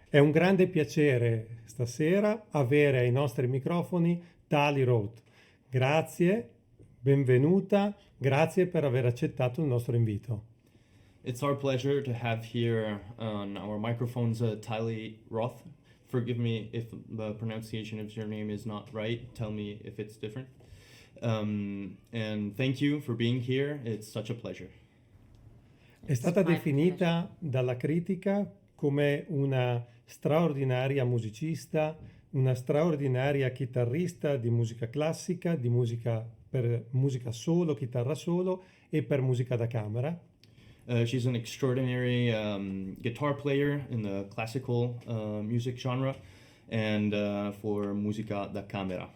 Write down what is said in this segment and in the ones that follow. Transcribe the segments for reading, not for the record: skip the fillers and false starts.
È un grande piacere stasera avere ai nostri microfoni Tali Roth. Grazie, benvenuta, grazie per aver accettato il nostro invito. It's our pleasure to have here on our microphones Tali Roth. Forgive me if the pronunciation of your name is not right. Tell me if it's different. And thank you for being here. It's such a pleasure. È stata definita dalla critica come una straordinaria musicista, una straordinaria chitarrista di musica classica, di musica per musica solo, chitarra solo e per musica da camera. She's an extraordinary guitar player in the classical music genre and for musica da camera.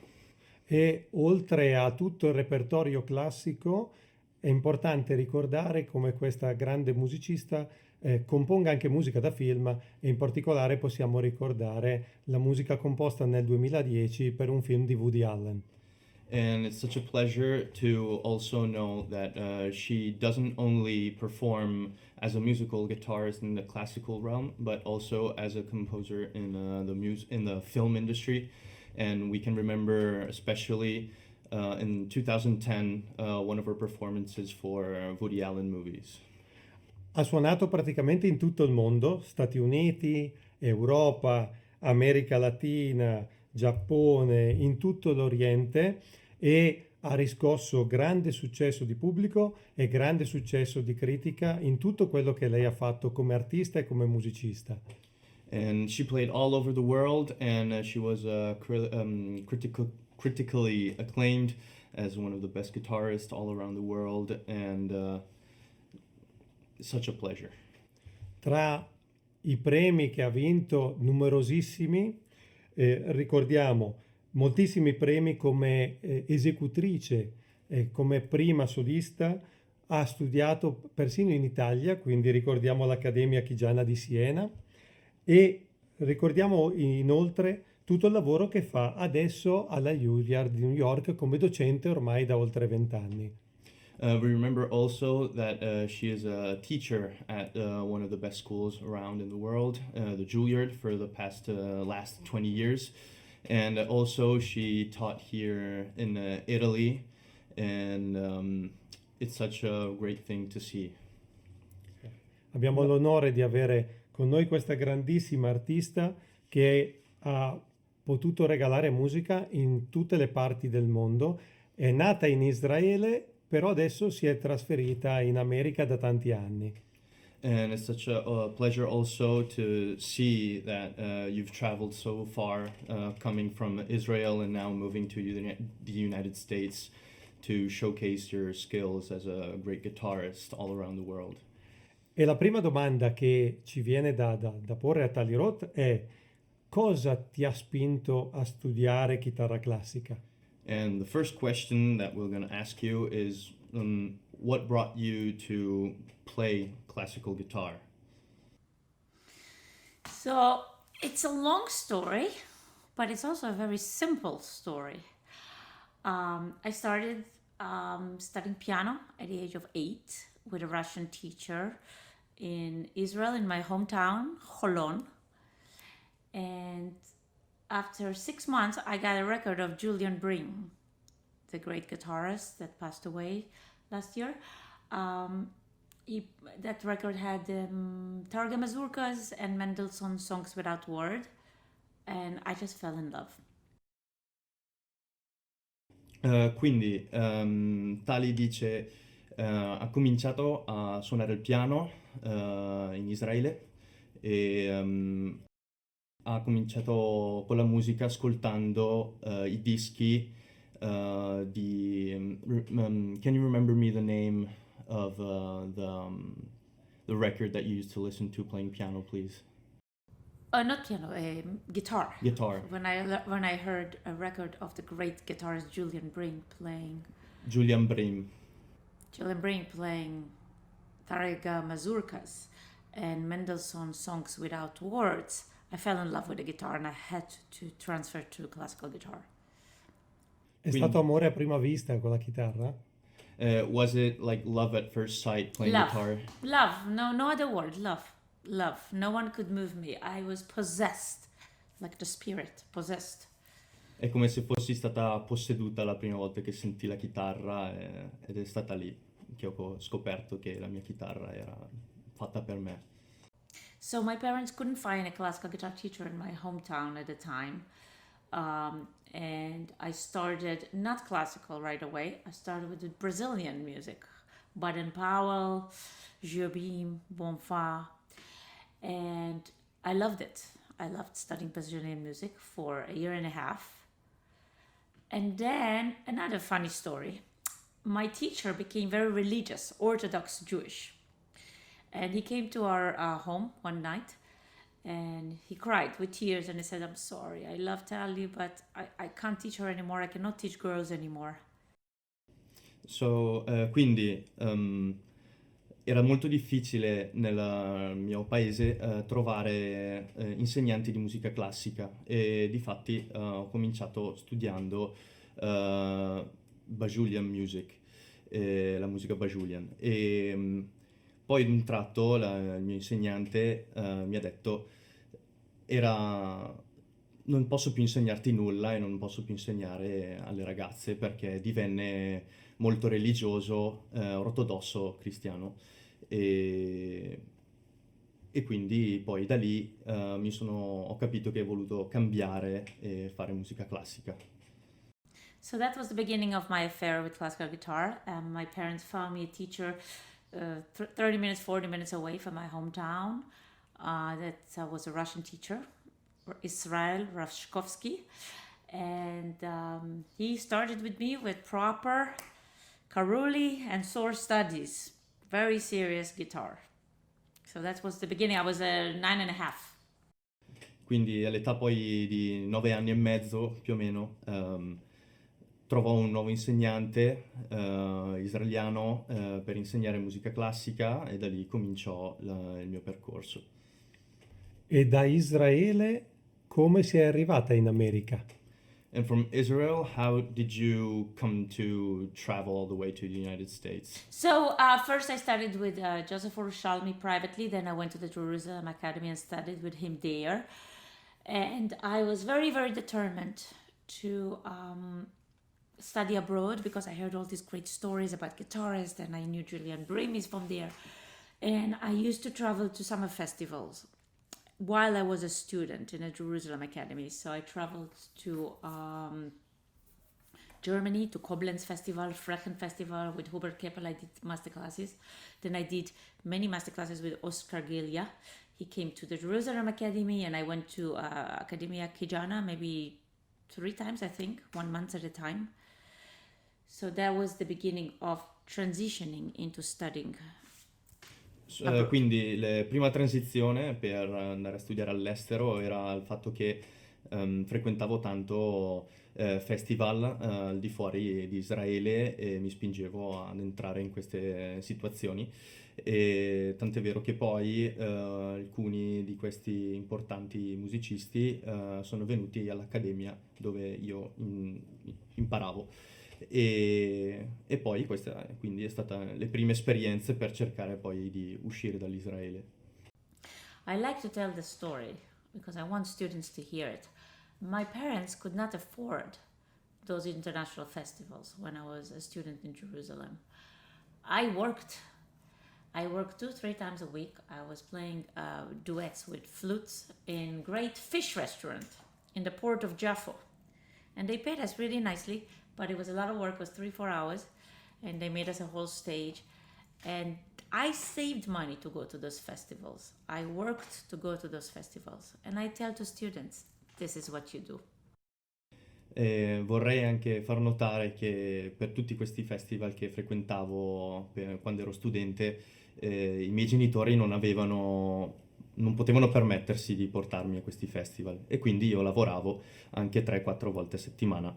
E oltre a tutto il repertorio classico, è importante ricordare come questa grande musicista componga anche musica da film e in particolare possiamo ricordare la musica composta nel 2010 per un film di Woody Allen. And it's such a pleasure to also know that she doesn't only perform as a musical guitarist in the classical realm, but also as a composer in the film industry. And we can remember, especially in 2010, one of her performances for Woody Allen movies. Ha suonato praticamente in tutto il mondo, Stati Uniti, Europa, America Latina, Giappone, in tutto l'Oriente e ha riscosso grande successo di pubblico e grande successo di critica in tutto quello che lei ha fatto come artista e come musicista. And she played all over the world, and she was critically acclaimed as one of the best guitarists all around the world, and such a pleasure. Tra i premi che ha vinto, numerosissimi, ricordiamo moltissimi premi come esecutrice, come prima solista, ha studiato persino in Italia, quindi ricordiamo l'Accademia Chigiana di Siena e ricordiamo inoltre tutto il lavoro che fa adesso alla Juilliard di New York come docente ormai da oltre 20 anni. We remember also that she is a teacher at one of the best schools around in the world, the Juilliard, for the last 20 years. And also she taught here in Italy, and it's such a great thing to see. Abbiamo l'onore di avere con noi questa grandissima artista che ha potuto regalare musica in tutte le parti del mondo. È nata in Israele, però adesso si è trasferita in America da tanti anni. And it's such a pleasure also to see that you've traveled so far, coming from Israel and now moving to the United States to showcase your skills as a great guitarist all around the world. E la prima domanda che ci viene da porre a Tali Roth è: cosa ti ha spinto a studiare chitarra classica? And the first question that we're going to ask you is, what brought you to play classical guitar? So it's a long story, but it's also a very simple story. I started studying piano at the age of 8 with a Russian teacher in Israel, in my hometown, Holon. And after 6 months, I got a record of Julian Bring, the great guitarist that passed away last year. That record had Targa Mazurkas and Mendelssohn's Songs Without Word, and I just fell in love. Quindi Tali dice ha cominciato a suonare il piano in Israele e ha cominciato con la musica ascoltando i dischi can you remember me the name of the record that you used to listen to playing piano, please? Not piano, guitar. Guitar. When I heard a record of the great guitarist Julian Bring playing Targa Mazurkas and Mendelssohn's Songs Without Words, I fell in love with the guitar and I had to transfer to classical guitar. È stato amore a prima vista con la chitarra? Was it like love at first sight playing guitar? Love, no other word, love. love. No one could move me. I was possessed, like the spirit, possessed. È come se fossi stata posseduta la prima volta che sentii la chitarra ed è stata lì che ho scoperto che la mia chitarra era fatta per me. So my parents couldn't find a classical guitar teacher in my hometown at the time. And I started not classical right away. I started with the Brazilian music, Baden Powell, Jobim, Bonfa, and I loved it. I loved studying Brazilian music for a year and a half. And then another funny story. My teacher became very religious, Orthodox Jewish. And he came to our home one night and he cried with tears and he said, I'm sorry, I love Tali, but I can't teach her anymore. I cannot teach girls anymore. Quindi era molto difficile nel mio paese trovare insegnanti di musica classica e difatti ho cominciato studiando Bajullian music, la musica Bajullian. E poi ad un tratto il mio insegnante mi ha detto non posso più insegnarti nulla e non posso più insegnare alle ragazze perché divenne molto religioso, ortodosso cristiano e quindi poi da lì ho capito che ho voluto cambiare e fare musica classica. So that was the beginning of my affair with classical guitar. My parents found me a teacher 30 minutes, 40 minutes away from my hometown. That was a Russian teacher, Israel Rashkovsky. And he started with me with proper Karuli and sword studies, very serious guitar. So that was the beginning. I was 9.5. Quindi all'età poi di 9 anni e mezzo più o meno trovò un nuovo insegnante israeliano per insegnare musica classica e da lì cominciò il mio percorso. E da Israele come sei arrivata in America? And from Israel, how did you come to travel all the way to the United States? So first I studied with Joseph Urushalmi privately, then I went to the Jerusalem Academy and studied with him there. And I was very, very determined to study abroad because I heard all these great stories about guitarists and I knew Julian Bremis from there. And I used to travel to summer festivals while I was a student in a Jerusalem Academy. So I traveled to Germany, to Koblenz Festival, Frechen Festival with Hubert Keppel. I did masterclasses. Then I did many masterclasses with Oskar Gilja. He came to the Jerusalem Academy and I went to Academia Kijana maybe 3 times, I think, 1 month at a time. So that was the beginning of transitioning into studying. Quindi la prima transizione per andare a studiare all'estero era il fatto che frequentavo tanto festival al di fuori di Israele e mi spingevo ad entrare in queste situazioni. E tant'è vero che poi alcuni di questi importanti musicisti sono venuti all'accademia dove io imparavo. E poi questa quindi è stata le prime esperienze per cercare poi di uscire dall'Israele. I like to tell the story because I want students to hear it. My parents could not afford those international festivals when I was a student in Jerusalem. I worked 2-3 times a week. I was playing duets with flutes in great fish restaurant in the port of Jaffa. And they paid us really nicely, but it was a lot of work. It was 3-4 hours. And they made us a whole stage. And I saved money to go to those festivals. I worked to go to those festivals. And I tell to students, this is what you do. Vorrei anche far notare che per tutti questi festival che frequentavo quando ero studente, i miei genitori non potevano permettersi di portarmi a questi festival e quindi io lavoravo anche 3-4 volte a settimana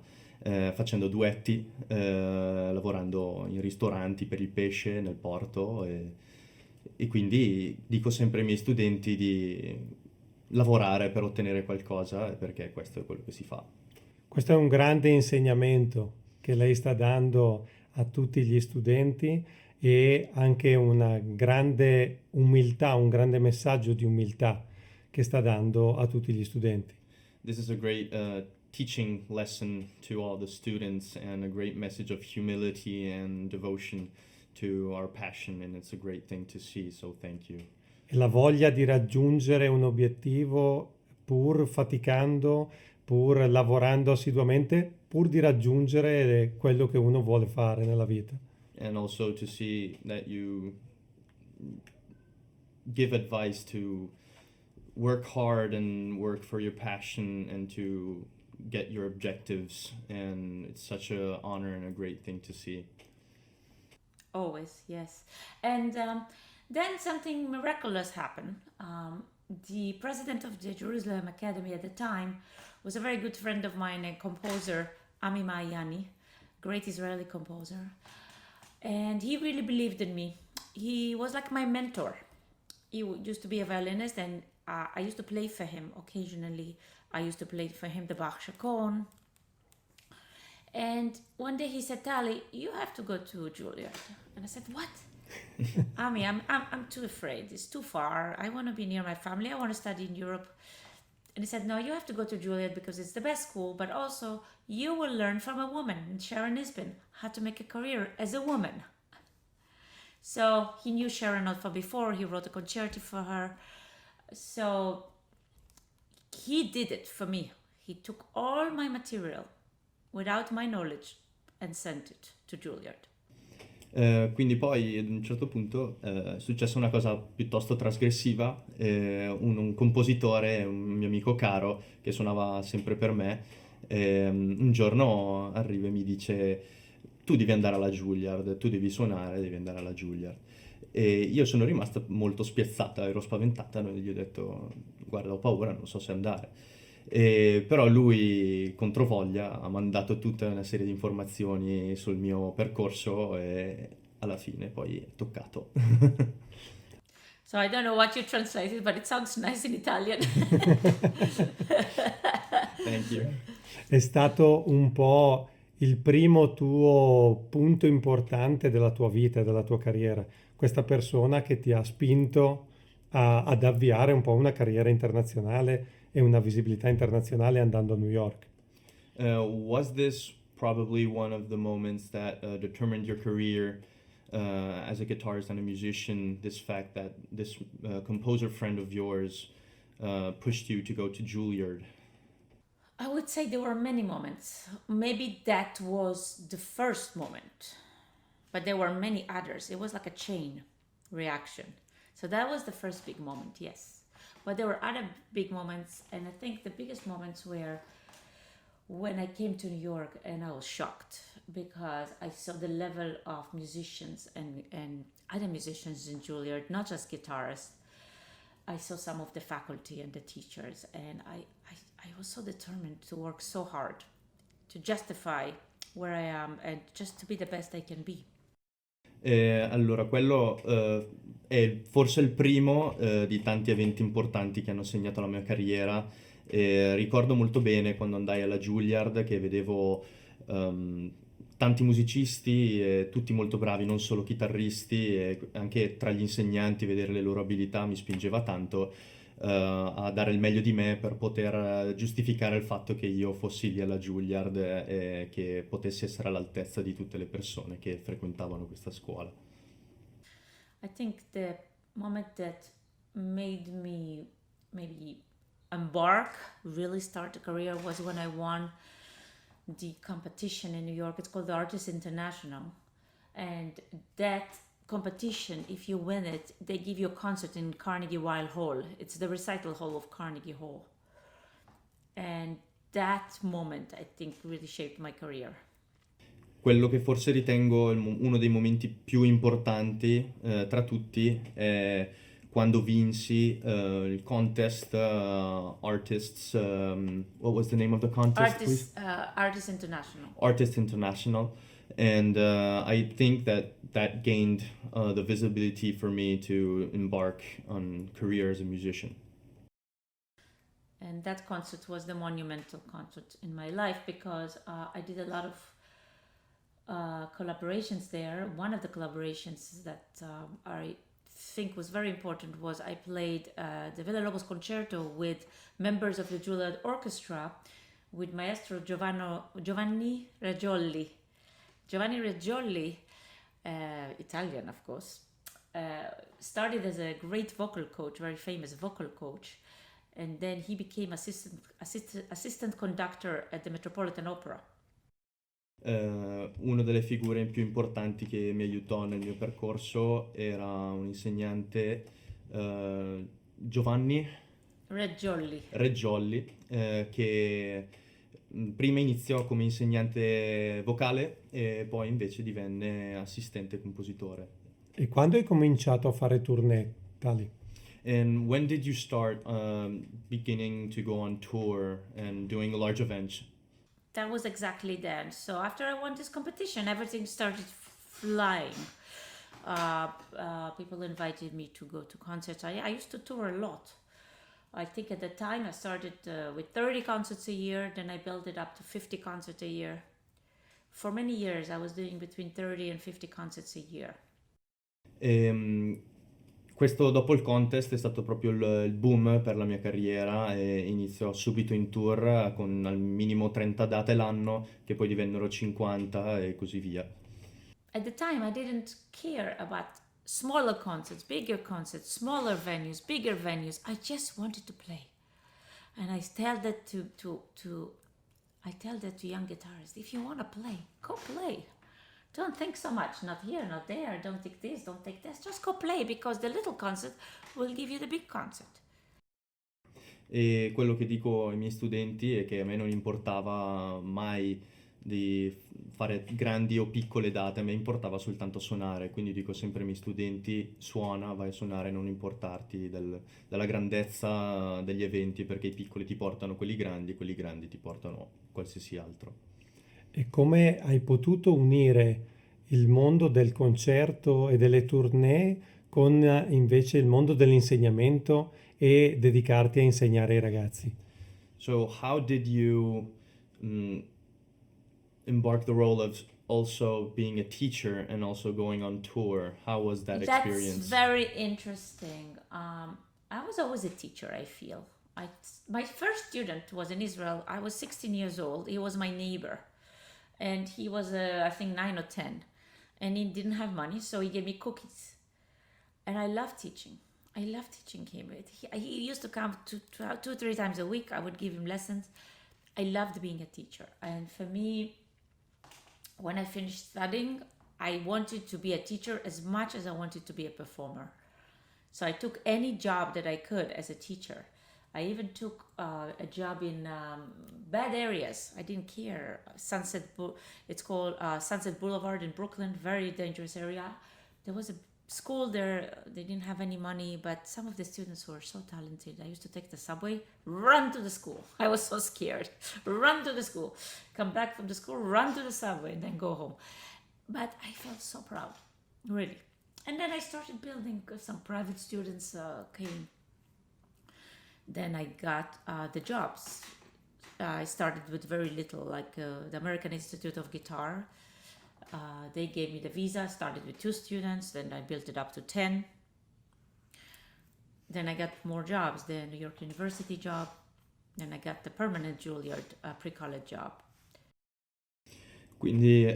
facendo duetti, lavorando in ristoranti per il pesce nel porto e quindi dico sempre ai miei studenti di lavorare per ottenere qualcosa perché questo è quello che si fa. Questo è un grande insegnamento che lei sta dando a tutti gli studenti e anche una grande umiltà, un grande messaggio di umiltà che sta dando a tutti gli studenti. This is a great teaching lesson to all the students and a great message of humility and devotion to our passion, and it's a great thing to see, so thank you. E la voglia di raggiungere un obiettivo pur faticando, pur lavorando assiduamente, pur di raggiungere quello che uno vuole fare nella vita. And also to see that you give advice to work hard and work for your passion and to get your objectives, and it's such an honor and a great thing to see. Always, yes. And then something miraculous happened. The president of the Jerusalem Academy at the time was a very good friend of mine, a composer, Ami Mayani, great Israeli composer. And he really believed in me. He was like my mentor. He used to be a violinist, and I used to play for him occasionally. I used to play for him the Bach Chaconne. And one day he said, "Tali, you have to go to Juilliard." And I said, "What?" Ami, I'm too afraid. It's too far. I want to be near my family. I want to study in Europe. And he said, "No, you have to go to Juilliard because it's the best school, but also you will learn from a woman, Sharon Isbin, how to make a career as a woman." So he knew Sharon not from before. He wrote a concerto for her. So he did it for me. He took all my material without my knowledge and sent it to Juilliard. Quindi poi ad un certo punto è successa una cosa piuttosto trasgressiva. Un compositore, un mio amico caro che suonava sempre per me, un giorno arriva e mi dice: tu devi andare alla Juilliard, tu devi suonare, devi andare alla Juilliard. E io sono rimasta molto spiazzata, ero spaventata, e gli ho detto: guarda, ho paura, non so se andare. Però lui, controvoglia, ha mandato tutta una serie di informazioni sul mio percorso e alla fine poi è toccato. So I don't know what you translated, but it sounds nice in Italian. Thank you. È stato un po' il primo tuo punto importante della tua vita e della tua carriera, questa persona che ti ha spinto ad avviare un po' una carriera internazionale e una visibilità internazionale andando a New York. Was this probably one of the moments that determined your career as a guitarist and a musician, this fact that this composer friend of yours pushed you to go to Juilliard? I would say there were many moments. Maybe that was the first moment, but there were many others. It was like a chain reaction. So that was the first big moment, yes. But there were other big moments, and I think the biggest moments were when I came to New York and I was shocked because I saw the level of musicians and other musicians in Juilliard, not just guitarists. I saw some of the faculty and the teachers, and I was so determined to work so hard to justify where I am and just to be the best I can be. Allora, quello è forse il primo di tanti eventi importanti che hanno segnato la mia carriera. Ricordo molto bene quando andai alla Juilliard che vedevo tanti musicisti, tutti molto bravi, non solo chitarristi, e anche tra gli insegnanti vedere le loro abilità mi spingeva tanto a dare il meglio di me per poter giustificare il fatto che io fossi lì alla Juilliard e che potessi essere all'altezza di tutte le persone che frequentavano questa scuola. I think the moment that made me maybe embark, really start a career, was when I won the competition in New York. It's called the Artists International. And that competition, if you win it, they give you a concert in Carnegie Weill Hall. It's the recital hall of Carnegie Hall. And that moment, I think, really shaped my career. Quello che forse ritengo uno dei momenti più importanti tra tutti è quando vinsi il contest Artists, what was the name of the contest, please? Artists International. Artists International. And I think that gained the visibility for me to embark on career as a musician. And that concert was the monumental concert in my life because I did a lot of collaborations there. One of the collaborations that I think was very important was I played the Villalobos concerto with members of the Juilliard Orchestra with Maestro Giovanni Reggioli. Giovanni Reggioli, Italian of course, started as a great vocal coach, very famous vocal coach, and then he became assistant conductor at the Metropolitan Opera. Una delle figure più importanti che mi aiutò nel mio percorso era un insegnante, Giovanni Reggioli, che prima iniziò come insegnante vocale e poi invece divenne assistente compositore. E quando hai cominciato a fare tournée, Tali? And when did you start beginning to go on tour and doing large events? That was exactly then. So after I won this competition, everything started flying. People invited me to go to concerts. I used to tour a lot. I think at the time I started with 30 concerts a year, then I built it up to 50 concerts a year. For many years I was doing between 30 and 50 concerts a year. Questo dopo il contest è stato proprio il boom per la mia carriera e iniziò subito in tour con al minimo 30 date l'anno che poi divennero 50 e così via. At the time I didn't care about smaller concerts, bigger concerts, smaller venues, bigger venues. I just wanted to play. And I tell that to young guitarists, if you want to play, go play. Don't think so much, not here, not there, don't take this, don't take this. Just go play because the little concert will give you the big concert. E quello che dico ai miei studenti è che a me non importava mai di fare grandi o piccole date, a me importava soltanto suonare, quindi dico sempre ai miei studenti: suona, vai a suonare, non importarti della grandezza degli eventi, perché i piccoli ti portano quelli grandi ti portano qualsiasi altro. E come hai potuto unire il mondo del concerto e delle tournée con invece il mondo dell'insegnamento e dedicarti a insegnare ai ragazzi? So how did you embark the role of also being a teacher and also going on tour? How was that experience? That's very interesting. I was always a teacher, I feel. My first student was in Israel. I was 16 years old. He was my neighbor. And he was, I think, 9 or 10. And he didn't have money, so he gave me cookies. And I loved teaching. I loved teaching him. He used to come 2-3 times a week. I would give him lessons. I loved being a teacher. And for me, when I finished studying, I wanted to be a teacher as much as I wanted to be a performer. So I took any job that I could as a teacher. I even took a job in bad areas. I didn't care. It's called Sunset Boulevard in Brooklyn, very dangerous area. There was a school there. They didn't have any money, but some of the students were so talented. I used to take the subway, run to the school. I was so scared. Run to the school. Come back from the school, run to the subway, and then go home. But I felt so proud, really. And then I started building. Some private students came. Then I got the jobs. I started with very little, like the American Institute of Guitar. They gave me the visa, started with 2 students, then I built it up to 10. Then I got more jobs, the New York University job. Then I got the permanent Juilliard pre-college job. Quindi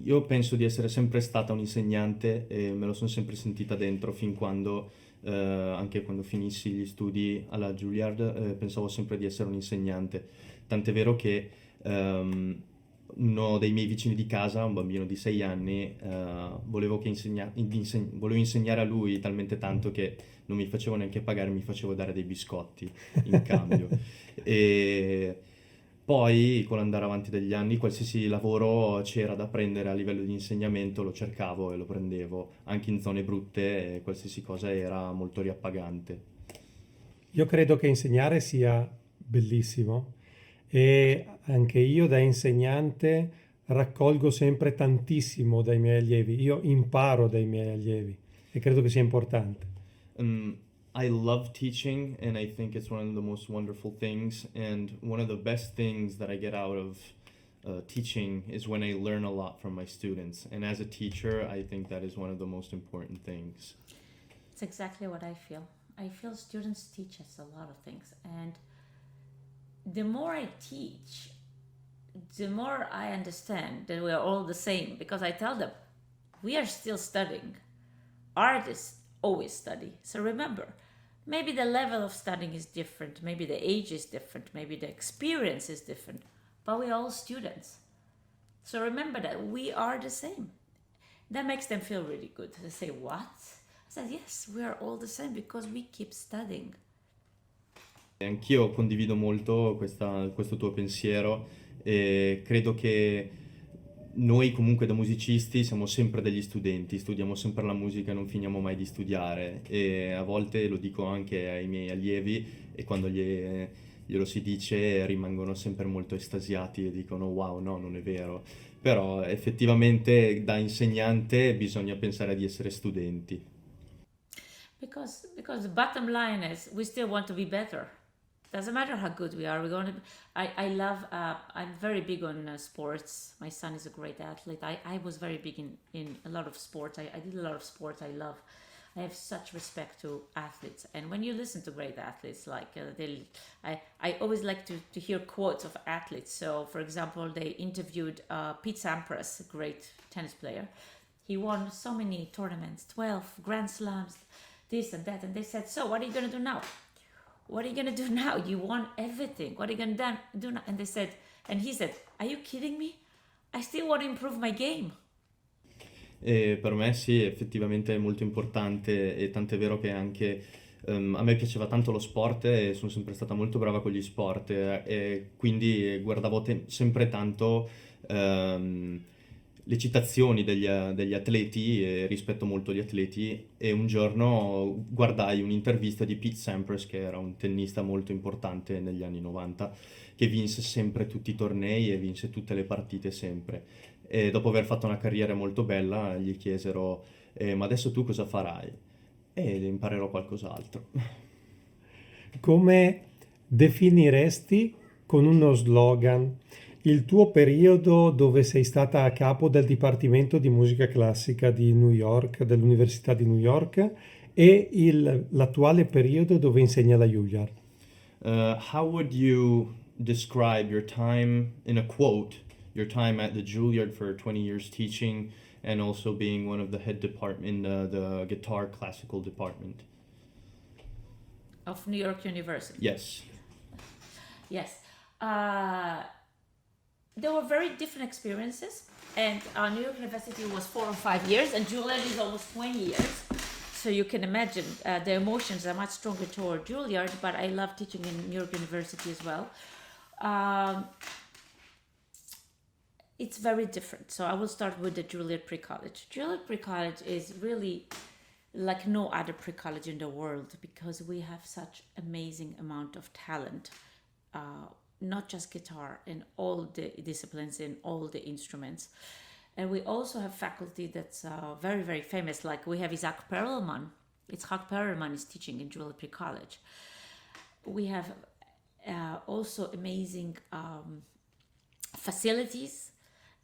io penso di essere sempre stata un insegnante e me lo sono sempre sentita dentro fin quando, anche quando finissi gli studi alla Juilliard, pensavo sempre di essere un insegnante. Tant'è vero che uno dei miei vicini di casa, un bambino di 6 anni, volevo insegnare a lui talmente tanto che non mi facevo neanche pagare, mi facevo dare dei biscotti in cambio. E poi, con l'andare avanti degli anni, qualsiasi lavoro c'era da prendere a livello di insegnamento lo cercavo e lo prendevo, anche in zone brutte, e qualsiasi cosa era molto riappagante. Io credo che insegnare sia bellissimo e anche io da insegnante raccolgo sempre tantissimo dai miei allievi. Io imparo dai miei allievi e credo che sia importante. I love teaching, and I think it's one of the most wonderful things, and one of the best things that I get out of teaching is when I learn a lot from my students. And as a teacher, I think that is one of the most important things. It's exactly what I feel. I feel students teach us a lot of things. And the more I teach, the more I understand that we are all the same. Because I tell them, we are still studying. Artists always study. So remember, maybe the level of studying is different. Maybe the age is different. Maybe the experience is different. But we're all students. So remember that we are the same. That makes them feel really good. They say, what? I said, yes, we are all the same because we keep studying. Anch'io condivido molto questo tuo pensiero e credo che noi comunque da musicisti siamo sempre degli studenti, studiamo sempre la musica e non finiamo mai di studiare, e a volte lo dico anche ai miei allievi, e quando glielo si dice rimangono sempre molto estasiati e dicono wow, no, non è vero. Però effettivamente da insegnante bisogna pensare di essere studenti. Because the bottom line is we still want to be better. Doesn't matter how good we are. We're going to. I love. I'm very big on sports. My son is a great athlete. I was very big in a lot of sports. I did a lot of sports. I have such respect to athletes. And when you listen to great athletes, like I always like to hear quotes of athletes. So, for example, they interviewed Pete Sampras, a great tennis player. He won so many tournaments, 12 Grand Slams, this and that. And they said, so what are you going to do now? What are you going to do now? You won everything. What are you going to do now? And he said, are you kidding me? I still want to improve my game. E per me sì, effettivamente è molto importante, e tant'è vero che anche a me piaceva tanto lo sport e sono sempre stata molto brava con gli sport, e quindi guardavo sempre tanto le citazioni degli atleti, e rispetto molto gli atleti, e un giorno guardai un'intervista di Pete Sampras, che era un tennista molto importante negli anni 90, che vinse sempre tutti i tornei e vinse tutte le partite sempre. E dopo aver fatto una carriera molto bella gli chiesero ma adesso tu cosa farai? E imparerò qualcos'altro. Come definiresti con uno slogan il tuo periodo dove sei stata a capo del Dipartimento di Musica Classica di New York, dell'Università di New York, e l'attuale periodo dove insegna la Juilliard? How would you describe your time in a quote, your time at the Juilliard for 20 years teaching, and also being one of the head department in the guitar classical department? Of New York University. Yes. Yes. There were very different experiences, and New York University was 4 or 5 years, and Juilliard is almost 20 years. So you can imagine the emotions are much stronger toward Juilliard, but I love teaching in New York University as well. It's very different. So I will start with the Juilliard Pre-College. Juilliard Pre-College is really like no other pre-college in the world, because we have such amazing amount of talent, not just guitar, in all the disciplines, in all the instruments. And we also have faculty that's very, very famous, like we have Isaac Perelman. Itzhak Perelman is teaching in Juilliard Pre-College. We have also amazing facilities,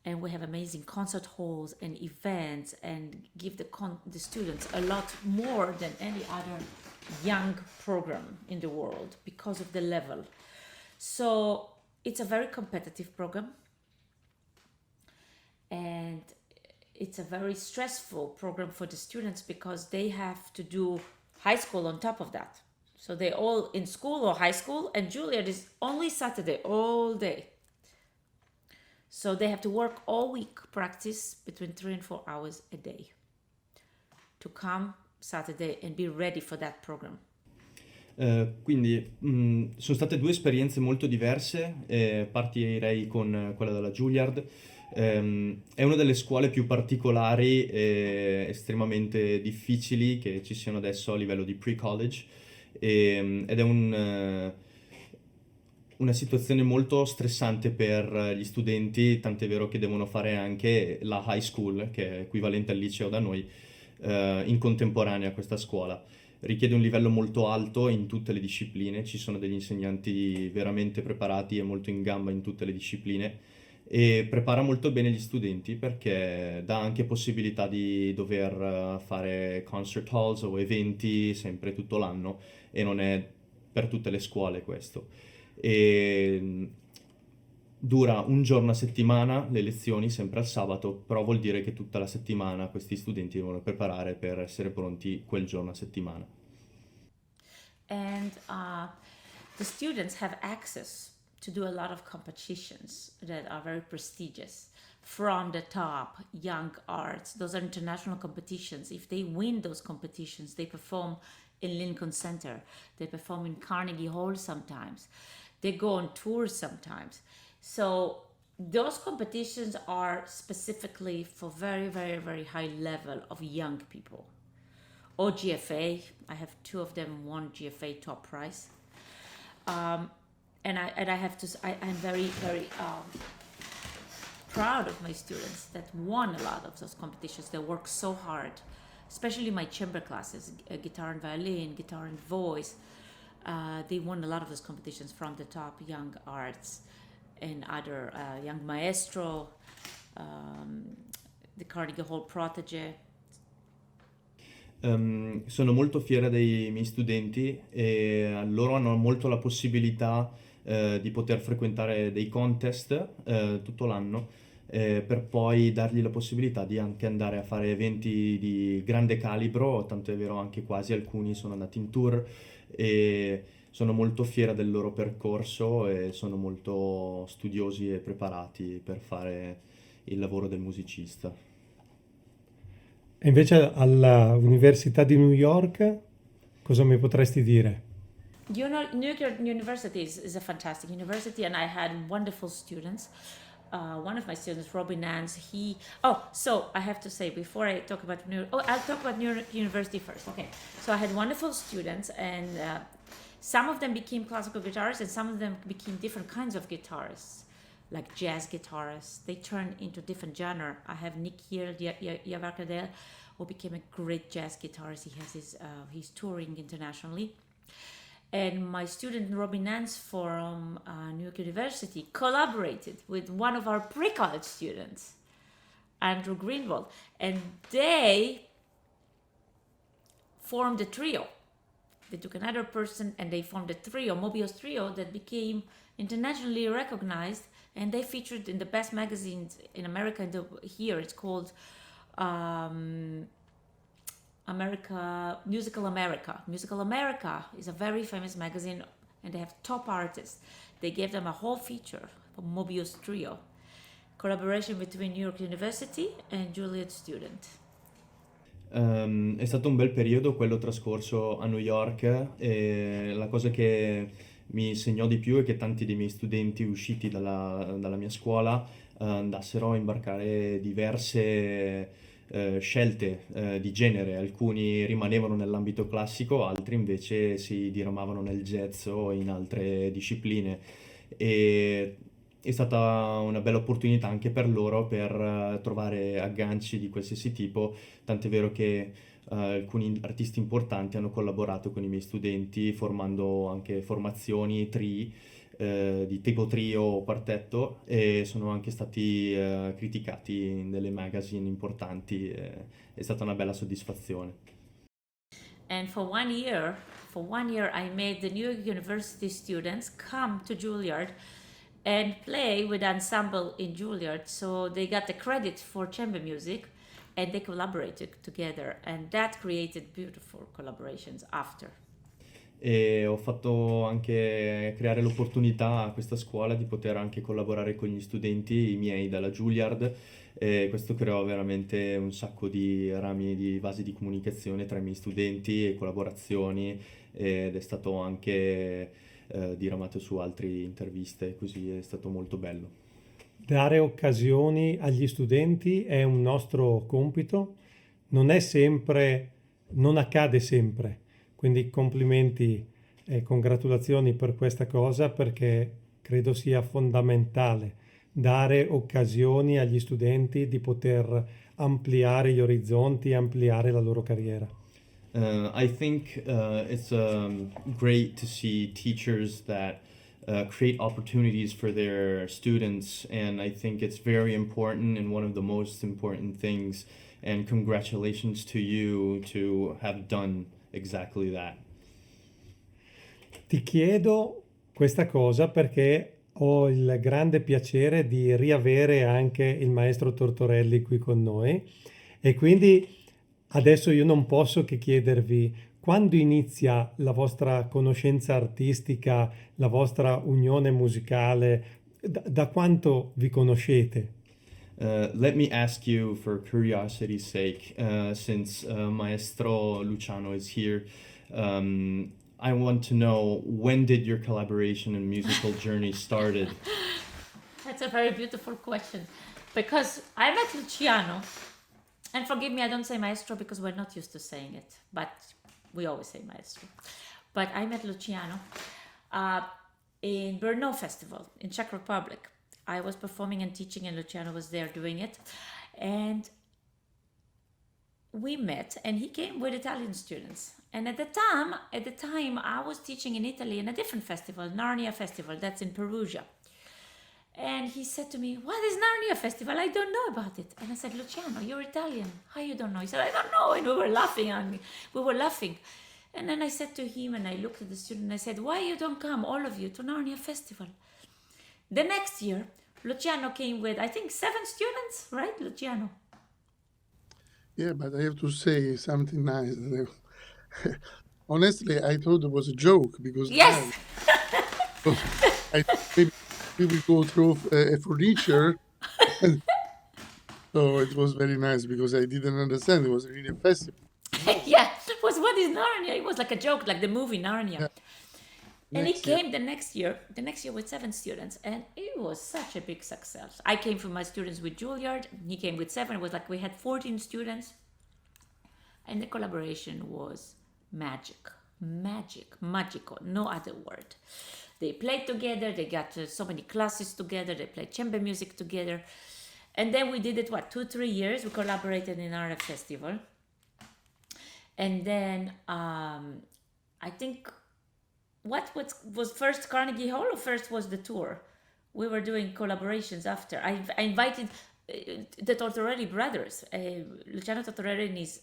and we have amazing concert halls and events, and give the students a lot more than any other young program in the world because of the level. So it's a very competitive program, and it's a very stressful program for the students because they have to do high school on top of that. So they're all in school or high school, and Juilliard is only Saturday all day. So they have to work all week, practice between 3 and 4 hours a day to come Saturday and be ready for that program. Quindi sono state due esperienze molto diverse, partirei con quella della Juilliard. È una delle scuole più particolari e estremamente difficili che ci siano adesso a livello di pre-college, ed è una situazione molto stressante per gli studenti, tant'è vero che devono fare anche la high school, che è equivalente al liceo da noi, in contemporanea a questa scuola. Richiede un livello molto alto in tutte le discipline, ci sono degli insegnanti veramente preparati e molto in gamba in tutte le discipline, e prepara molto bene gli studenti perché dà anche possibilità di dover fare concert halls o eventi sempre tutto l'anno e non è per tutte le scuole questo. E dura un giorno a settimana le lezioni, sempre al sabato, però vuol dire che tutta la settimana questi studenti devono preparare per essere pronti quel giorno a settimana. And the students have access to do a lot of competitions that are very prestigious. From the top, young arts, those are international competitions. If they win those competitions, they perform in Lincoln Center, they perform in Carnegie Hall sometimes, they go on tours sometimes. So those competitions are specifically for very, very, very high level of young people. Or GFA, I have two of them won GFA top prize. And I have to, I'm very, very proud of my students that won a lot of those competitions. They work so hard, especially my chamber classes, guitar and violin, guitar and voice. They won a lot of those competitions from the top young arts and other young maestro, the Carnegie Hall protege. Sono molto fiera dei miei studenti e loro hanno molto la possibilità di poter frequentare dei contest tutto l'anno per poi dargli la possibilità di anche andare a fare eventi di grande calibro, tanto è vero anche quasi alcuni sono andati in tour e sono molto fiera del loro percorso e sono molto studiosi e preparati per fare il lavoro del musicista. E invece alla Università di New York cosa mi potresti dire? You know, New York University is a fantastic university, and I had wonderful students. One of my students, Robin Nance, so I have to say before I talk about I'll talk about New York University first. Okay, so I had wonderful students, and some of them became classical guitarists, and some of them became different kinds of guitarists, like jazz guitarists. They turned into different genre. I have Nick here, Yavarkadel, who became a great jazz guitarist. He has he's touring internationally. And my student Robin Nance from New York University collaborated with one of our pre-college students, Andrew Greenwald, and they formed a trio. They took another person and they formed a trio, Mobius Trio, that became internationally recognized, and they featured in the best magazines in America. Here it's called Musical America. Musical America is a very famous magazine, and they have top artists. They gave them a whole feature of Mobius Trio, collaboration between New York University and Juilliard student. È stato un bel periodo quello trascorso a New York e la cosa che mi insegnò di più è che tanti dei miei studenti usciti dalla mia scuola andassero a imbarcare diverse scelte di genere. Alcuni rimanevano nell'ambito classico, altri invece si diramavano nel jazz o in altre discipline e è stata una bella opportunità anche per loro per trovare agganci di qualsiasi tipo, tant'è vero che alcuni artisti importanti hanno collaborato con i miei studenti formando anche formazioni, di tipo trio o quartetto e sono anche stati criticati in delle magazine importanti, è stata una bella soddisfazione. And for one year I made the New York University students come to Juilliard and play with ensemble in Juilliard, so they got the credit for chamber music and they collaborated together, and that created beautiful collaborations after. E ho fatto anche creare l'opportunità a questa scuola di poter anche collaborare con gli studenti i miei dalla Juilliard e questo creò veramente un sacco di rami di vasi di comunicazione tra i miei studenti e collaborazioni ed è stato anche diramato su altre interviste, così è stato molto bello. Dare occasioni agli studenti è un nostro compito, non accade sempre. Quindi complimenti e congratulazioni per questa cosa perché credo sia fondamentale dare occasioni agli studenti di poter ampliare gli orizzonti, ampliare la loro carriera. I think it's great to see teachers that create opportunities for their students, and I think it's very important and one of the most important things, and congratulations to you to have done exactly that. Ti chiedo questa cosa perché ho il grande piacere di riavere anche il maestro Tortorelli qui con noi e quindi adesso io non posso che chiedervi quando inizia la vostra conoscenza artistica, la vostra unione musicale, da quanto vi conoscete? Let me ask you, for curiosity's sake, since Maestro Luciano is here, I want to know, when did your collaboration and musical journey started? That's a very beautiful question, because I met Luciano, and forgive me, I don't say maestro because we're not used to saying it, but we always say maestro. But I met Luciano in Brno Festival in Czech Republic. I was performing and teaching, and Luciano was there doing it, and we met, and he came with Italian students. And at the time, I was teaching in Italy in a different festival, Narnia Festival, that's in Perugia. And he said to me, "What is Narnia Festival? I don't know about it." And I said, "Luciano, you're Italian. How you don't know?" He said, "I don't know." And we were laughing on me. We were laughing. And then I said to him, and I looked at the student, and I said, "Why you don't come, all of you, to Narnia Festival?" The next year, Luciano came with, I think, 7 students, right, Luciano? Yeah, but I have to say something nice. Honestly, I thought it was a joke because Yes. I maybe we will go through a furniture. So it was very nice because I didn't understand. It was really a festival. Yeah, it was, what is Narnia? It was like a joke, like the movie Narnia. Yeah. And he Next year. came the next year with 7 students, and it was such a big success. I came from my students with Juilliard, he came with 7. It was like we had 14 students, and the collaboration was magical, no other word. They played together, they got so many classes together, they played chamber music together, and then we did it, 2-3 years, we collaborated in our festival. And then I think what was first Carnegie Hall, or first was the tour? We were doing collaborations after. I invited the Tortorelli brothers, Luciano Tortorelli and his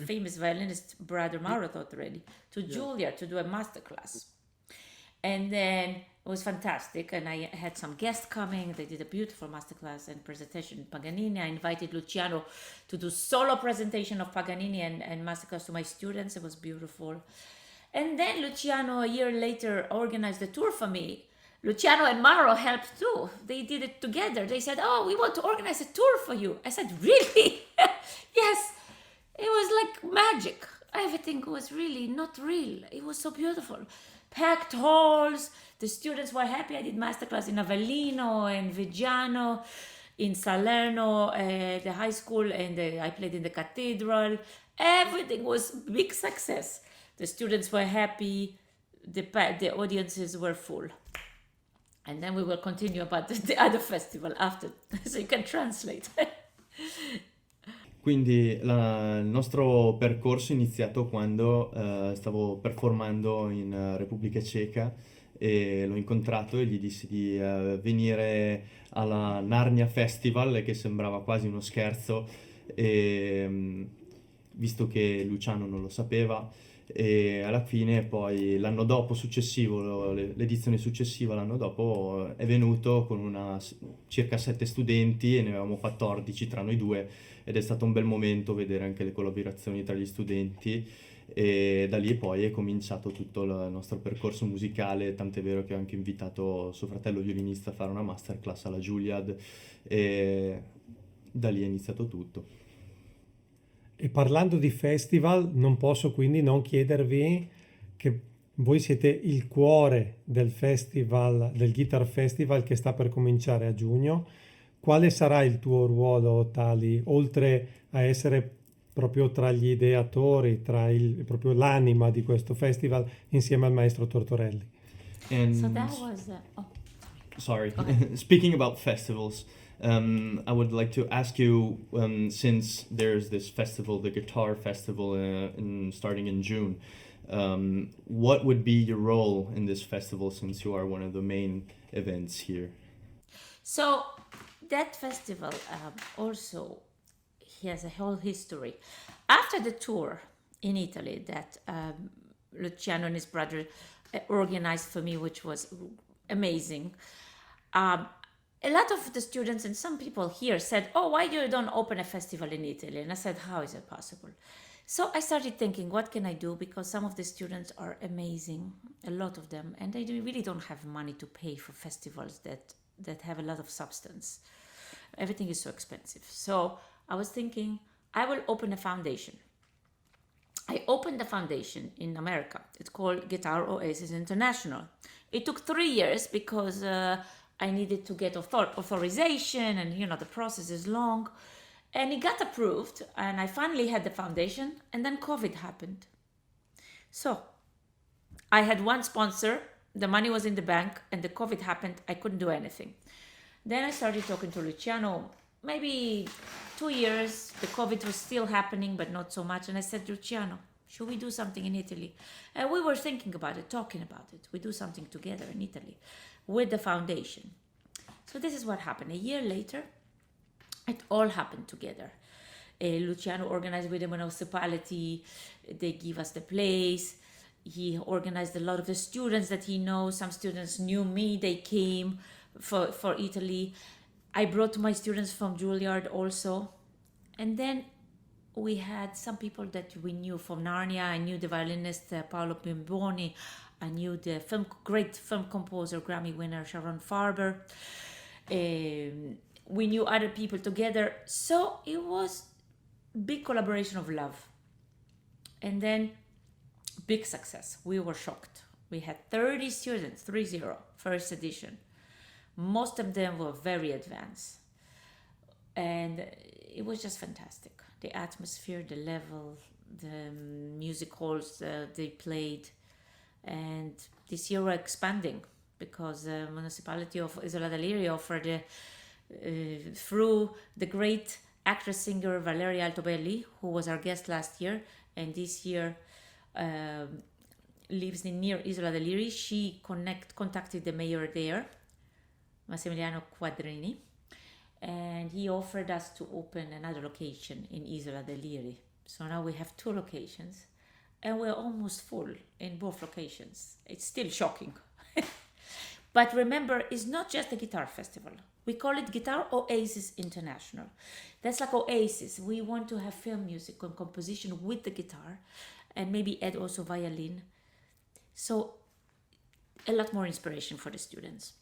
famous violinist brother Mauro Tortorelli, to Juilliard to do a masterclass. And then it was fantastic, and I had some guests coming. They did a beautiful masterclass and presentation in Paganini. I invited Luciano to do solo presentation of Paganini and masterclass to my students. It was beautiful. And then Luciano, a year later, organized a tour for me. Luciano and Mauro helped too. They did it together. They said, "Oh, we want to organize a tour for you." I said, "Really?" Yes. It was like magic. Everything was really not real. It was so beautiful. Packed halls. The students were happy. I did masterclass in Avellino and Viggiano, in Salerno, the high school, and I played in the cathedral. Everything was big success. The students were happy. The audiences were full. And then we will continue about the other festival after, so you can translate. Quindi il nostro percorso è iniziato quando stavo performando in Repubblica Ceca e l'ho incontrato e gli dissi di venire alla Narnia Festival, che sembrava quasi uno scherzo, e, visto che Luciano non lo sapeva, e alla fine poi l'anno dopo successivo, l'edizione successiva l'anno dopo, è venuto con circa 7 studenti e ne avevamo 14 tra noi due, ed è stato un bel momento vedere anche le collaborazioni tra gli studenti, e da lì poi è cominciato tutto il nostro percorso musicale, tant'è vero che ho anche invitato suo fratello violinista a fare una masterclass alla Juilliard, e da lì è iniziato tutto. E parlando di festival, non posso quindi non chiedervi, che voi siete il cuore del festival, del Guitar Festival che sta per cominciare a giugno. Quale sarà il tuo ruolo, Tali, oltre a essere proprio tra gli ideatori, proprio l'anima di questo festival insieme al maestro Tortorelli? And So that was... sorry, Okay. speaking about festivals, I would like to ask you, since there's this festival, the Guitar Festival, starting in June, What would be your role in this festival, since you are one of the main events here? So that festival also has a whole history. After the tour in Italy that Luciano and his brother organized for me, which was amazing, a lot of the students and some people here said, "Oh, why you don't open a festival in Italy?" And I said, "How is it possible?" So I started thinking, what can I do? Because some of the students are amazing, a lot of them, and they really don't have money to pay for festivals that have a lot of substance. Everything is so expensive. So I was thinking, I will open a foundation. I opened the foundation in America. It's called Guitar Oasis International. It took 3 years because I needed to get authorization, and the process is long. And it got approved, and I finally had the foundation, and then COVID happened. So I had one sponsor, the money was in the bank, and the COVID happened. I couldn't do anything. Then I started talking to Luciano, maybe 2 years. The COVID was still happening, but not so much. And I said, Luciano, should we do something in Italy? And we were thinking about it, talking about it. We do something together in Italy with the foundation. So this is what happened. A year later, it all happened together. Luciano organized with the municipality. They give us the place. He organized a lot of the students that he knows. Some students knew me. They came for Italy. I brought my students from Juilliard also. And then we had some people that we knew from Narnia. I knew the violinist Paolo Bimboni. I knew the great film composer, Grammy winner Sharon Farber. We knew other people together. So it was big collaboration of love. And then big success. We were shocked. We had 30 students, 30, first edition. Most of them were very advanced. And it was just fantastic. The atmosphere, the level, the music halls they played. And this year we're expanding because the municipality of Isola del Liri offered through the great actress-singer Valeria Altobelli, who was our guest last year, and this year lives near Isola del Liri. She contacted the mayor there, Massimiliano Quadrini, and he offered us to open another location in Isola del Liri. So now we have 2 locations, and we're almost full in both locations. It's still shocking. But remember, it's not just a guitar festival. We call it Guitar Oasis International. That's like Oasis. We want to have film music and composition with the guitar and maybe add also violin. So a lot more inspiration for the students.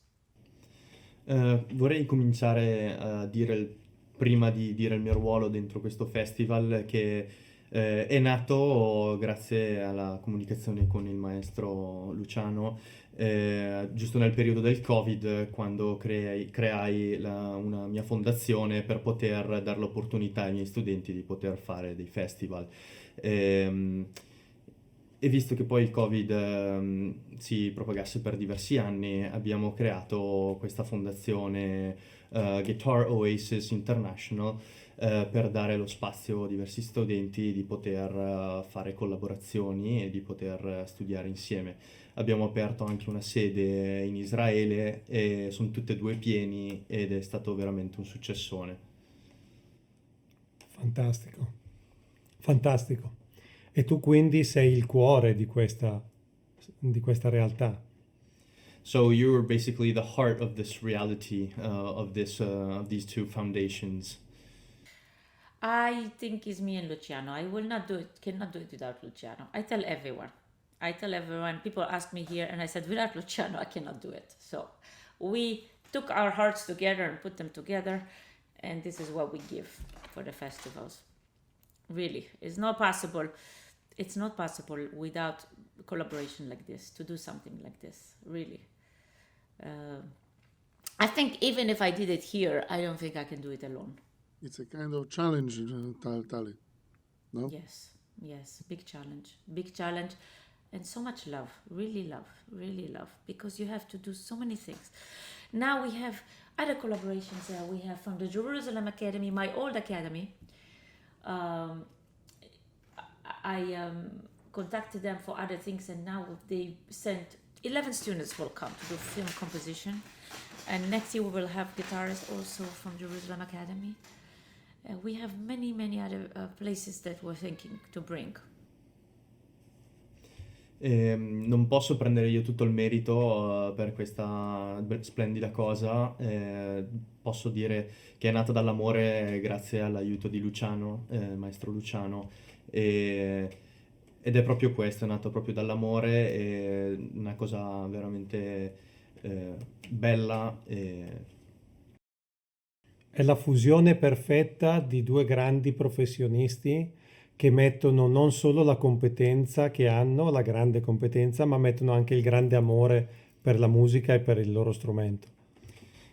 Vorrei cominciare a dire, prima di dire il mio ruolo dentro questo festival, che è nato grazie alla comunicazione con il maestro Luciano, giusto nel periodo del Covid, quando creai una mia fondazione per poter dare l'opportunità ai miei studenti di poter fare dei festival. E visto che poi il Covid si propagasse per diversi anni, abbiamo creato questa fondazione Guitar Oasis International per dare lo spazio a diversi studenti di poter fare collaborazioni e di poter studiare insieme. Abbiamo aperto anche una sede in Israele e sono tutte e 2 pieni ed è stato veramente un successone. Fantastico, fantastico. E tu quindi sei il cuore di questa realtà. So you're basically the heart of this reality, of these 2 foundations. I think it's me and Luciano. I will not do it, cannot do it without Luciano. I tell everyone. People ask me here, and I said, without Luciano, I cannot do it. So we took our hearts together and put them together, and this is what we give for the festivals. Really, it's not possible without collaboration like this, to do something like this, really. I think even if I did it here, I don't think I can do it alone. It's a kind of challenge, Tali. No? Yes, big challenge, and so much love, really love, because you have to do so many things. Now we have other collaborations. We have from the Jerusalem Academy, my old academy. contacted them for other things, and now they sent 11 students will come to do film composition, and next year we will have guitarists also from Jerusalem Academy. We have many other places that we're thinking to bring. Non posso prendere io tutto il merito per questa splendida cosa, posso dire che è nata dall'amore grazie all'aiuto di Luciano, Maestro Luciano, ed è proprio questo, è nato proprio dall'amore, è una cosa veramente bella. È la fusione perfetta di due grandi professionisti che mettono non solo la competenza che hanno, la grande competenza, ma mettono anche il grande amore per la musica e per il loro strumento.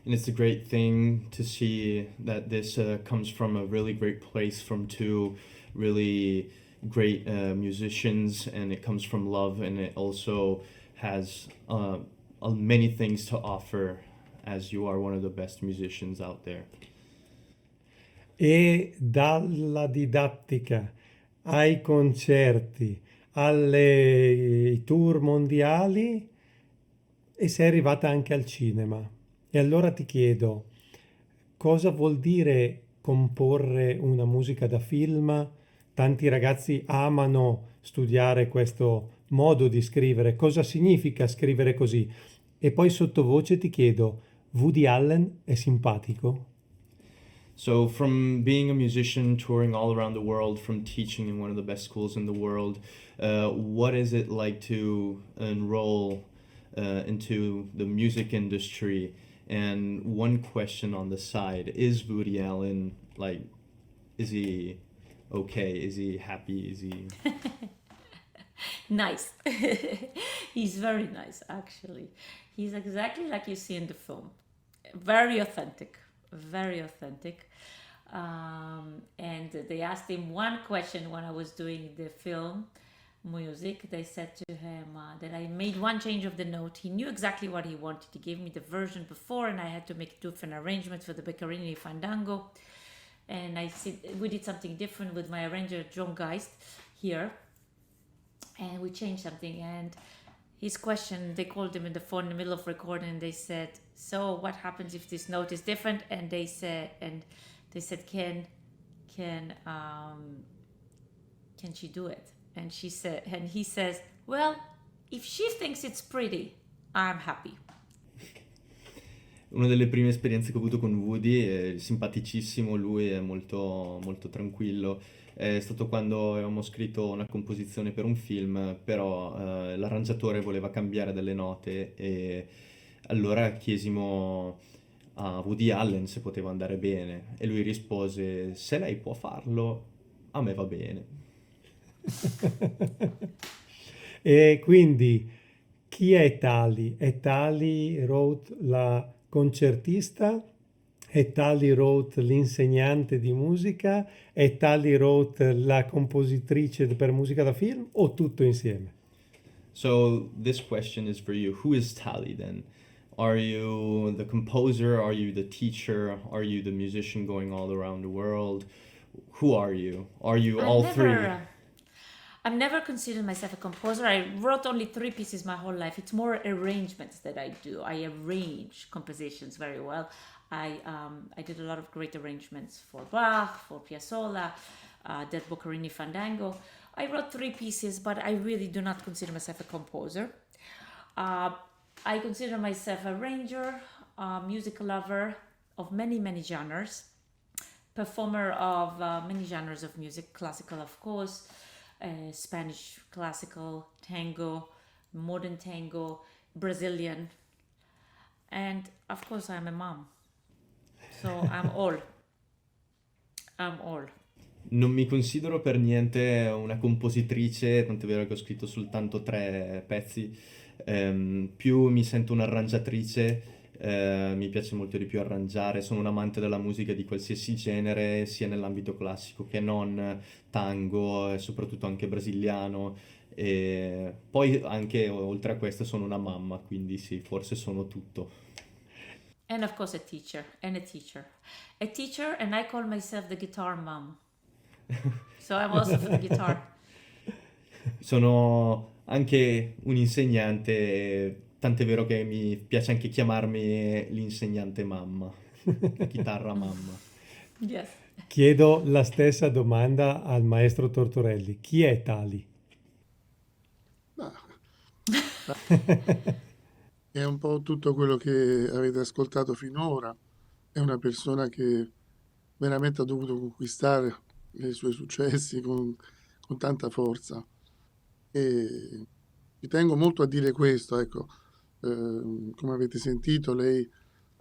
And it's a great thing to see that this comes from a really great place, from two really great musicians, and it comes from love, and it also has many things to offer, as you are one of the best musicians out there. E dalla didattica ai concerti, ai tour mondiali, e sei arrivata anche al cinema. E allora ti chiedo, cosa vuol dire comporre una musica da film? Tanti ragazzi amano studiare questo modo di scrivere. Cosa significa scrivere così? E poi sottovoce ti chiedo, Woody Allen è simpatico? So from being a musician, touring all around the world, from teaching in one of the best schools in the world, what is it like to enroll into the music industry? And one question on the side, is Woody Allen, like, is he okay? Is he happy? Is he... Nice. He's very nice, actually. He's exactly like you see in the film. Very authentic. Very authentic. And they asked him one question when I was doing the film music. They said to him that I made one change of the note. He knew exactly what he wanted. He gave me the version before, and I had to make different arrangements for the Beccarini Fandango. And we did something different with my arranger John Geist here, and we changed something. And his question, they called him in the phone in the middle of recording, and they said, "So what happens if this note is different?" And they said, "Can she do it?" And she said, and he says, "Well, if she thinks it's pretty, I'm happy." Una delle prime esperienze che ho avuto con Woody, è simpaticissimo, lui è molto, molto tranquillo. È stato quando avevamo scritto una composizione per un film, però l'arrangiatore voleva cambiare delle note, e allora chiesimo a Woody Allen se poteva andare bene, e lui rispose: "Se lei può farlo, a me va bene." E quindi chi è Tali? È Tali Roth la concertista? È Tali Roth l'insegnante di musica? È Tali Roth la compositrice per musica da film? O tutto insieme? So this question is for you. Who is Tali then? Are you the composer? Are you the teacher? Are you the musician going all around the world? Who are you? Are you all three? I've never considered myself a composer. I wrote only 3 pieces my whole life. It's more arrangements that I do. I arrange compositions very well. I did a lot of great arrangements for Bach, for Piazzolla, del Boccherini Fandango. I wrote 3 pieces, but I really do not consider myself a composer. I consider myself a arranger, a music lover of many genres, performer of many genres of music, classical of course, Spanish classical, tango, modern tango, Brazilian, and of course I'm a mom. So I'm all. Non mi considero per niente una compositrice, tant'è vero che ho scritto soltanto 3 pezzi. Più mi sento un'arrangiatrice, mi piace molto di più arrangiare, sono un amante della musica di qualsiasi genere, sia nell'ambito classico che non, tango e soprattutto anche brasiliano, e poi anche oltre a questo sono una mamma, quindi sì, forse sono tutto. And of course a teacher, and I call myself the guitar mom. So I'm also for the guitar. Sono anche un insegnante, tant'è vero che mi piace anche chiamarmi l'insegnante mamma, chitarra mamma. Yes. Chiedo la stessa domanda al maestro Tortorelli. Chi è Tali? Ma è un po' tutto quello che avete ascoltato finora. È una persona che veramente ha dovuto conquistare i suoi successi con tanta forza. E ci tengo molto a dire questo, ecco. Come avete sentito, lei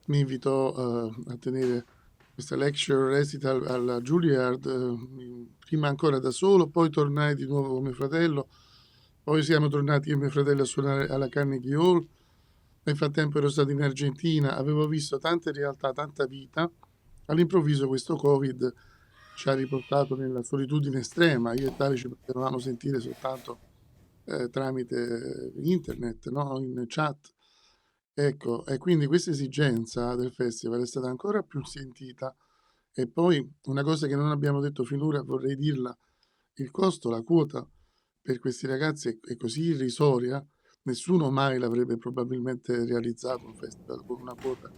mi invitò a tenere questa lecture recital alla Juilliard, prima ancora da solo, poi tornai di nuovo con mio fratello, poi siamo tornati io e mio fratello a suonare alla Carnegie Hall. Nel frattempo ero stato in Argentina, avevo visto tante realtà, tanta vita. All'improvviso questo Covid ci ha riportato nella solitudine estrema. Io e Tali ci potevamo sentire soltanto tramite internet, no? In chat. Ecco, e quindi questa esigenza del festival è stata ancora più sentita. E poi una cosa che non abbiamo detto finora, vorrei dirla, il costo, la quota per questi ragazzi è così irrisoria, nessuno mai l'avrebbe probabilmente realizzato un festival con una quota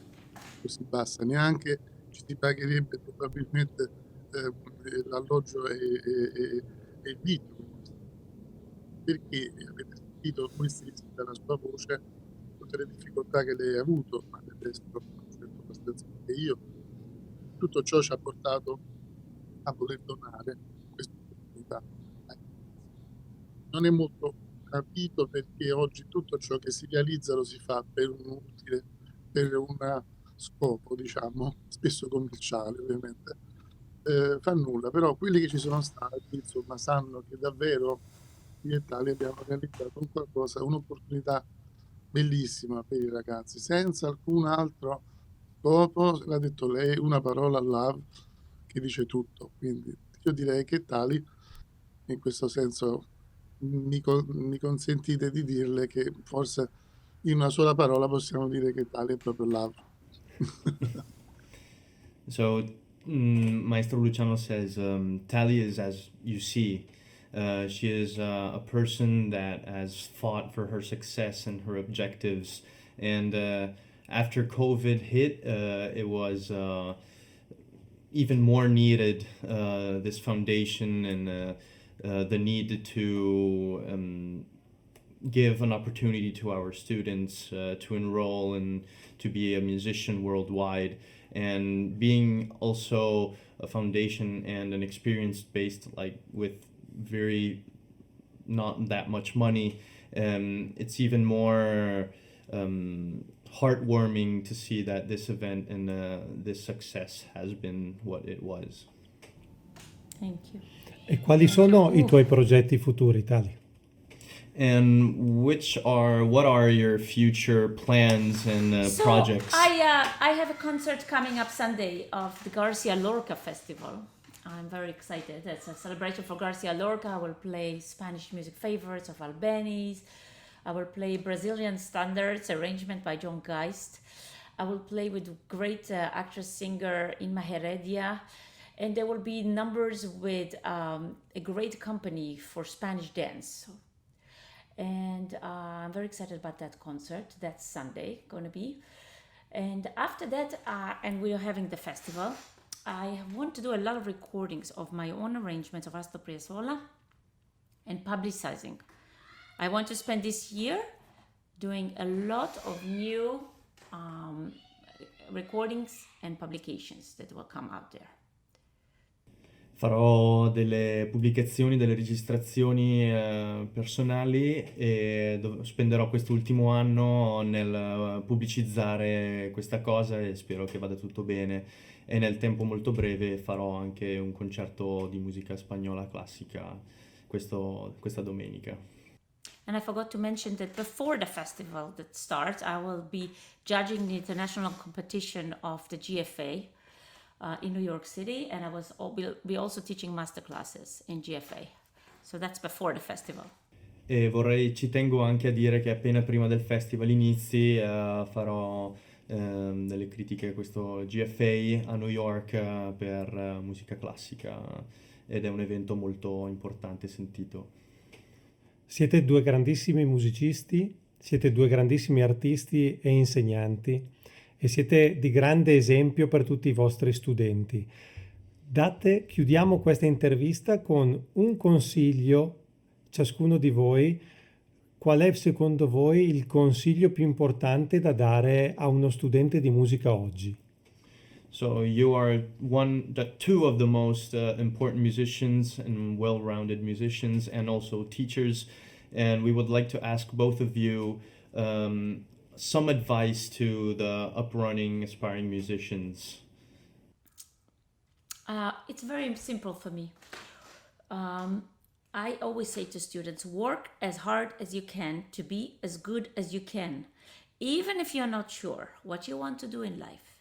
così bassa, neanche ci si pagherebbe probabilmente l'alloggio e il vitto con questo, perché avete sentito voi stessi dalla sua voce tutte le difficoltà che lei ha avuto, ma del resto conoscete abbastanza anche io. Tutto ciò ci ha portato a voler donare questa opportunità ai ragazzi. Non è molto capito perché oggi tutto ciò che si realizza lo si fa per un utile, per un scopo, diciamo, spesso commerciale ovviamente. Fa nulla, però quelli che ci sono stati, insomma, sanno che davvero io e Tali abbiamo realizzato un qualcosa, un'opportunità bellissima per i ragazzi, senza alcun altro scopo, l'ha detto lei, una parola love che dice tutto. Quindi io direi che Tali, in questo senso, mi consentite di dirle che forse in una sola parola possiamo dire che Tali è proprio love. So, Maestro Luciano says, Tali is as you see. She is a person that has fought for her success and her objectives. And after COVID hit, it was even more needed, this foundation and the need to give an opportunity to our students to enroll and to be a musician worldwide, and being also a foundation and an experience based, like, with very not that much money. It's even more heartwarming to see that this event and this success has been what it was. Thank you. E quali sono i tuoi progetti futuri, Tali? And what are your future plans and So projects? I have a concert coming up Sunday of the Garcia Lorca Festival. I'm very excited. It's a celebration for Garcia Lorca. I will play Spanish music favorites of Albanese. I will play Brazilian standards arrangement by John Geist. I will play with great actress singer Inma Heredia. And there will be numbers with a great company for Spanish dance. And I'm very excited about that concert. That's Sunday, gonna be. And after that, and we are having the festival, I want to do a lot of recordings of my own arrangements of Astor Piazzolla and publicizing. I want to spend this year doing a lot of new recordings and publications that will come out there. Farò delle pubblicazioni, delle registrazioni personali e spenderò quest'ultimo anno nel pubblicizzare questa cosa e spero che vada tutto bene. E nel tempo molto breve farò anche un concerto di musica spagnola classica questa domenica. And I forgot to mention that before the festival that starts, I will be judging the international competition of the GFA in New York City, and will be also teaching master classes in GFA. So that's before the festival. E ci tengo anche a dire che appena prima del festival inizi farò delle critiche a questo GFA a New York per musica classica, ed è un evento molto importante e sentito. Siete due grandissimi musicisti, siete due grandissimi artisti e insegnanti e siete di grande esempio per tutti i vostri studenti. Chiudiamo questa intervista con un consiglio, ciascuno di voi. Qual è secondo voi il consiglio più importante da dare a uno studente di musica oggi? So you are two of the most important musicians and well-rounded musicians, and also teachers. And we would like to ask both of you some advice to the up-running, aspiring musicians. It's very simple for me. I always say to students, work as hard as you can to be as good as you can, even if you're not sure what you want to do in life.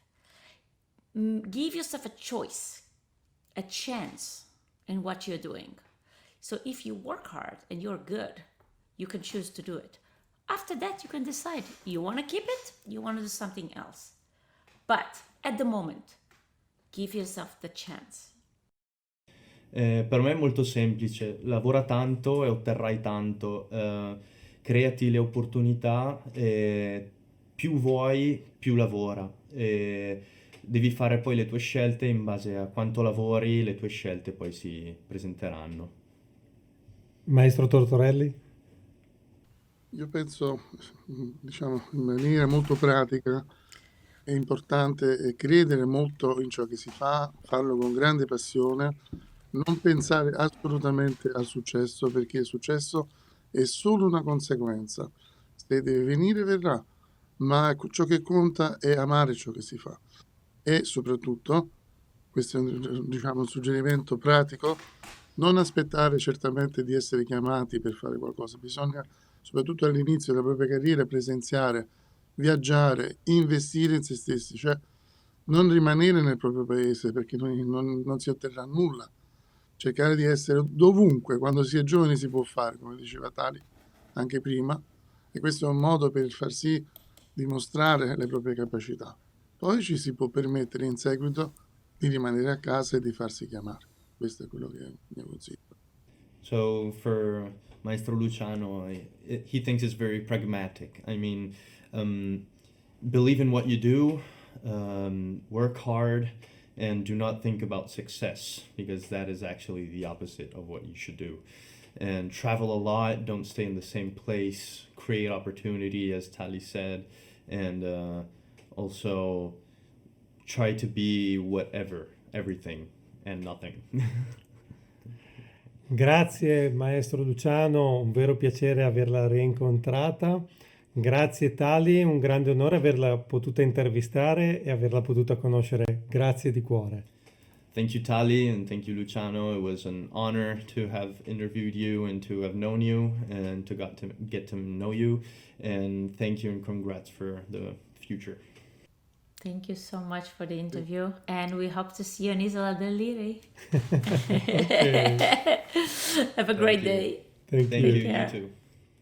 Give yourself a choice, a chance in what you're doing. So if you work hard and you're good, you can choose to do it. After that, you can decide you want to keep it, you want to do something else. But at the moment, give yourself the chance. Per me è molto semplice, lavora tanto e otterrai tanto, creati le opportunità, più vuoi, più lavora. Devi fare poi le tue scelte in base a quanto lavori, le tue scelte poi si presenteranno. Maestro Tortorelli? Io penso, diciamo, in maniera molto pratica, è importante credere molto in ciò che si fa, farlo con grande passione, non pensare assolutamente al successo, perché il successo è solo una conseguenza. Se deve venire, verrà, ma ciò che conta è amare ciò che si fa. E soprattutto, questo è diciamo, un suggerimento pratico, non aspettare certamente di essere chiamati per fare qualcosa, bisogna soprattutto all'inizio della propria carriera presenziare, viaggiare, investire in se stessi, cioè non rimanere nel proprio paese perché non si otterrà nulla, cercare di essere dovunque, quando si è giovani si può fare, come diceva Tali anche prima, e questo è un modo per far sì di mostrare le proprie capacità. Poi ci si può permettere in seguito di rimanere a casa e di farsi chiamare. Questo è quello che è il mio consiglio. So for Maestro Luciano, he thinks it's very pragmatic. I mean, believe in what you do, work hard, and do not think about success, because that is actually the opposite of what you should do. And travel a lot, don't stay in the same place, create opportunity, as Tali said, and also try to be whatever, everything and nothing. Grazie Maestro Luciano, un vero piacere averla rincontrata. Grazie Tali, un grande onore averla potuta intervistare e averla potuta conoscere. Grazie di cuore. Thank you, Tali, and thank you, Luciano. It was an honor to have interviewed you and to have known you and to get to know you. And thank you and congrats for the future. Thank you so much for the interview, and we hope to see you in Isola del Liri. Okay. Have a great you. day. Thank Thank you. you, care. you too.